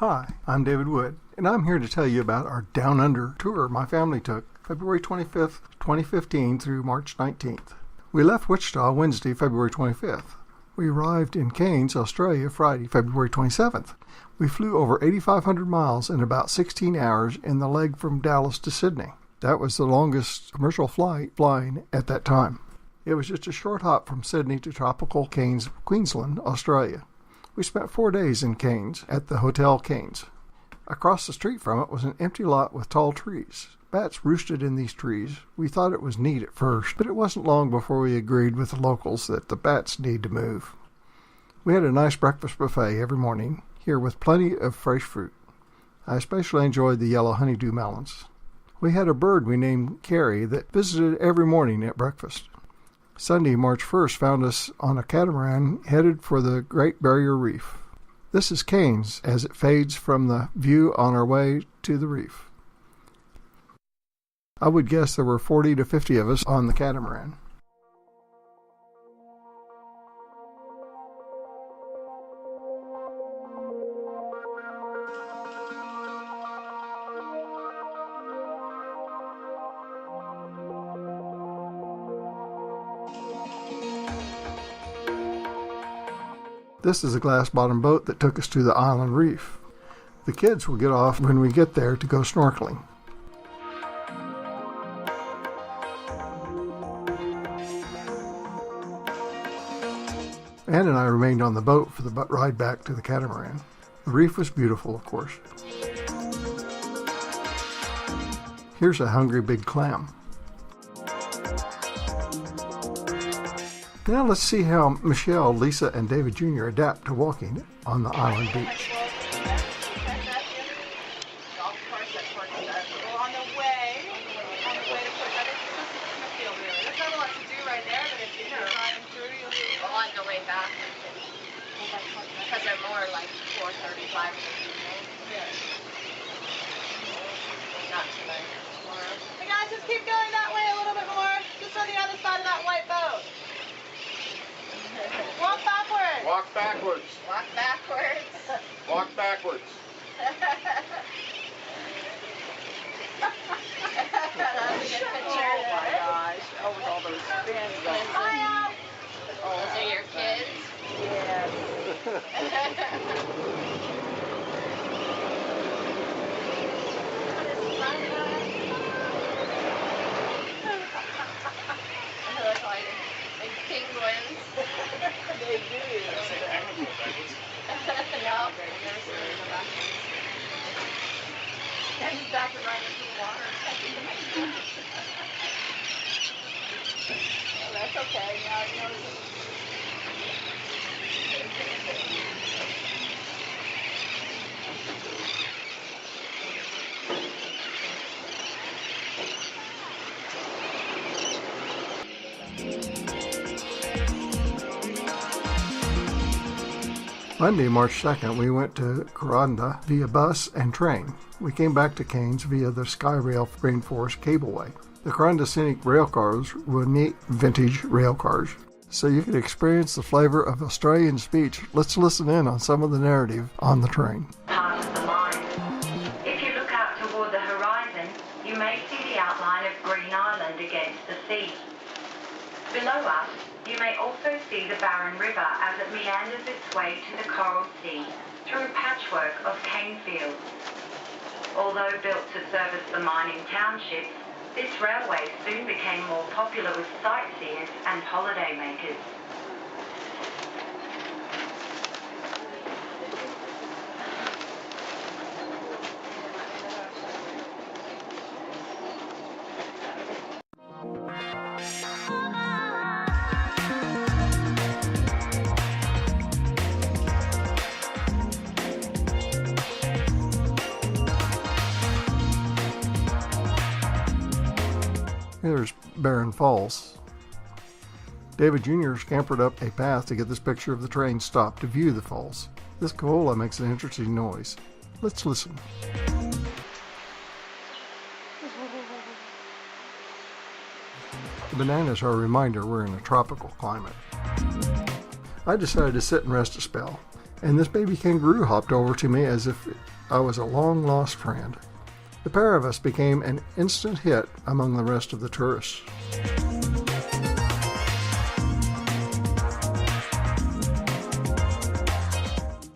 Hi, I'm David Wood, and I'm here to tell you about our Down Under tour my family took February 25th, 2015 through March 19th. We left Wichita Wednesday, February 25th. We arrived in Cairns, Australia, Friday, February 27th. We flew over 8,500 miles in about 16 hours in the leg from Dallas to Sydney. That was the longest commercial flight flying at that time. It was just a short hop from Sydney to tropical Cairns, Queensland, Australia. We spent 4 days in Cairns at the Hotel Cairns. Across the street from it was an empty lot with tall trees. Bats roosted in these trees. We thought it was neat at first, but it wasn't long before we agreed with the locals that the bats need to move. We had a nice breakfast buffet every morning here with plenty of fresh fruit. I especially enjoyed the yellow honeydew melons. We had a bird we named Carrie that visited every morning at breakfast. Sunday, March 1st, found us on a catamaran headed for the Great Barrier Reef. This is Cairns as it fades from the view on our way to the reef. I would guess there were 40 to 50 of us on the catamaran. This is a glass-bottom boat that took us to the island reef. The kids will get off when we get there to go snorkeling. Ann and I remained on the boat for the ride back to the catamaran. The reef was beautiful, of course. Here's a hungry big clam. Now let's see how Michelle, Lisa, and David Jr. adapt to walking on the island beach. Because they're more like 4:35 in the evening. Not tonight. Tomorrow. Hey guys, just keep going that way a little bit more. Just on the other side of that white boat. Walk backwards. Walk backwards. Walk backwards. Walk backwards. That's a good picture. Oh my gosh. Oh, with all those fins going. Hi, those are your kids? Yes. They look like big penguins. They do. No, I've never seen them backwards. And he's backing right into the water. Well, that's okay. Now you know. Monday, March 2nd, we went to Kuranda via bus and train. We came back to Cairns via the Skyrail Rainforest Cableway. The Kuranda Scenic rail cars were neat vintage rail cars, so you could experience the flavor of Australian speech. Let's listen in on some of the narrative on the train. Part of the line. If you look out toward the horizon, you may see the outline of Green Island against the sea. Below us, you may also see the Barron River as it meanders its way to the Coral Sea through a patchwork of cane fields. Although built to service the mining townships, this railway soon became more popular with sightseers and holidaymakers. Here's Barron Falls. David Jr. scampered up a path to get this picture of the train stop to view the falls. This cola makes an interesting noise. Let's listen. The bananas are a reminder we're in a tropical climate. I decided to sit and rest a spell. and this baby kangaroo hopped over to me as if I was a long-lost friend. The pair of us became an instant hit among the rest of the tourists.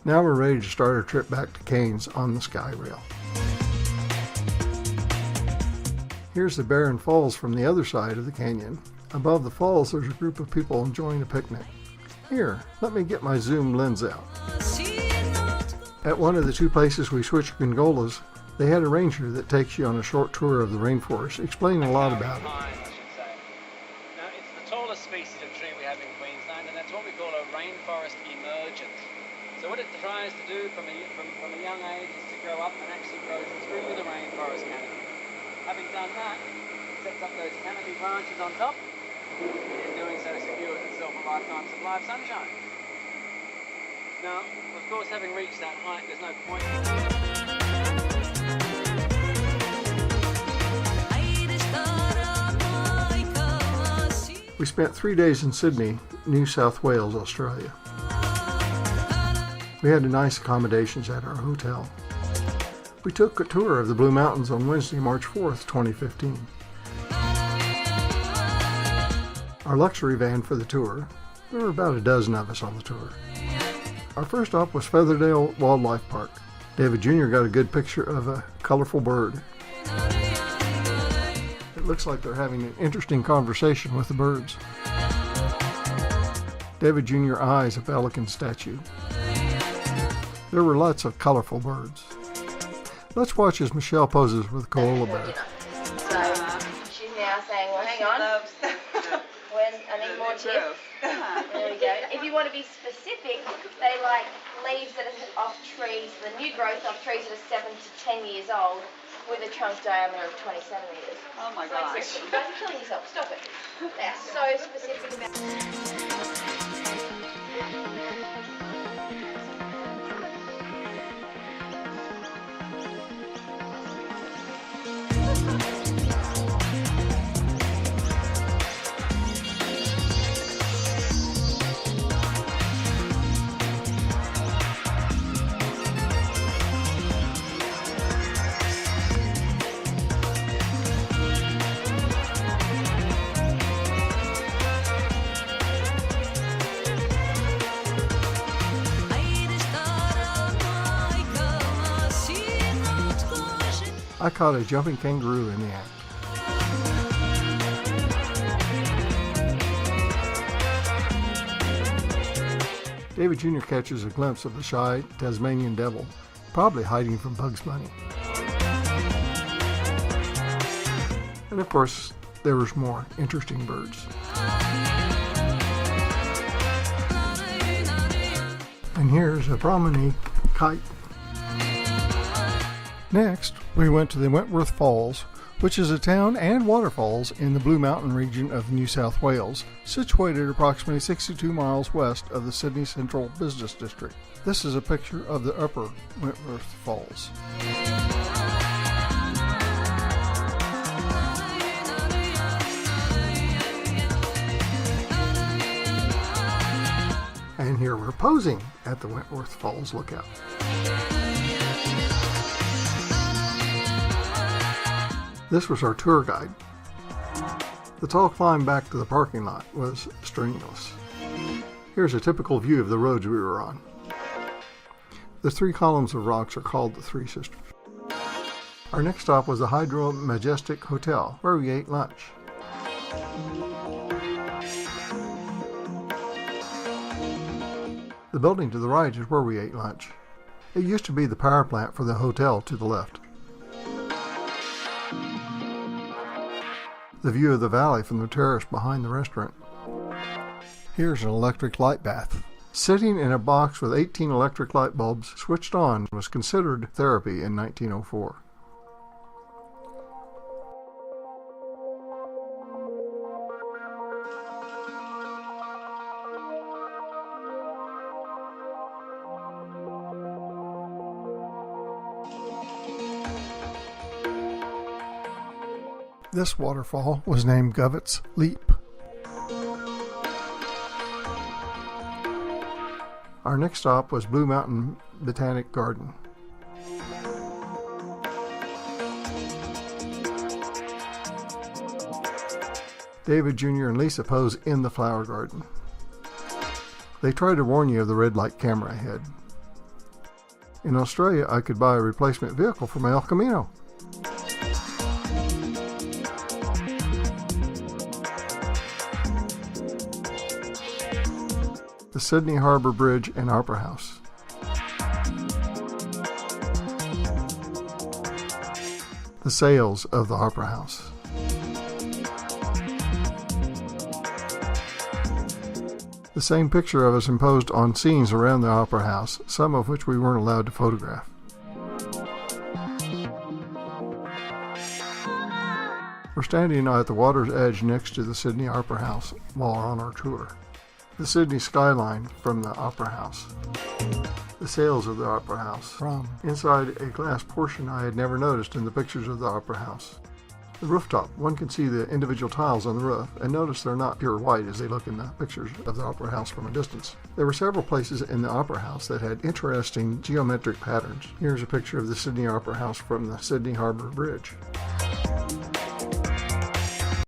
Now we're ready to start our trip back to Cairns on the Skyrail. Here's the barren falls from the other side of the canyon. Above the falls, there's a group of people enjoying a picnic. Here, let me get my zoom lens out. At one of the two places we switched gondolas, they had a ranger that takes you on a short tour of the rainforest, explaining a lot about it. I should say. Now, it's the tallest species of tree we have in Queensland, and that's what we call a rainforest emergent. So what it tries to do from a young age is to grow up and actually grow through the rainforest canopy. Having done that, it sets up those canopy branches on top, and in doing so secures itself a lifetime supply of sunshine. Now, of course, having reached that height, there's no point. We spent 3 days in Sydney, New South Wales, Australia. We had nice accommodations at our hotel. We took a tour of the Blue Mountains on Wednesday, March 4th, 2015. Our luxury van for the tour, there were about a dozen of us on the tour. Our first stop was Featherdale Wildlife Park. David Jr. got a good picture of a colorful bird. It looks like they're having an interesting conversation with the birds. David Jr. eyes a pelican statue. There were lots of colorful birds. Let's watch as Michelle poses with a koala bear. So she's now saying, well, hang on, when I need more tips. There we go. If you want to be specific, they like leaves that are off trees, the new growth off trees that are 7 to 10 years old with a trunk diameter of 20 centimetres. Oh my So gosh. exactly. You guys are killing yourself. Stop it. They are so specific about I caught a jumping kangaroo in the act. David Jr. catches a glimpse of the shy Tasmanian devil, probably hiding from Bugs Bunny. And of course, there was more interesting birds. And here's a Brahmini kite. Next, we went to the Wentworth Falls, which is a town and waterfalls in the Blue Mountain region of New South Wales, situated approximately 62 miles west of the Sydney Central Business District. This is a picture of the upper Wentworth Falls. And here we're posing at the Wentworth Falls lookout. This was our tour guide. The tall climb back to the parking lot was strenuous. Here's a typical view of the roads we were on. The 3 columns of rocks are called the Three Sisters. Our next stop was the Hydro Majestic Hotel, where we ate lunch. The building to the right is where we ate lunch. It used to be the power plant for the hotel to the left. The view of the valley from the terrace behind the restaurant. Here's an electric light bath. Sitting in a box with 18 electric light bulbs switched on was considered therapy in 1904. This waterfall was named Govett's Leap. Our next stop was Blue Mountain Botanic Garden. David Jr. and Lisa pose in the flower garden. They try to warn you of the red light camera ahead. In Australia, I could buy a replacement vehicle for my El Camino. The Sydney Harbour Bridge and Opera House. The sails of the Opera House. The same picture of us imposed on scenes around the Opera House, some of which we weren't allowed to photograph. We're standing at the water's edge next to the Sydney Opera House while on our tour. The Sydney skyline from the Opera House. The sails of the Opera House from inside a glass portion I had never noticed in the pictures of the Opera House. The rooftop, one can see the individual tiles on the roof, and notice they're not pure white as they look in the pictures of the Opera House from a distance. There were several places in the Opera House that had interesting geometric patterns. Here's a picture of the Sydney Opera House from the Sydney Harbour Bridge.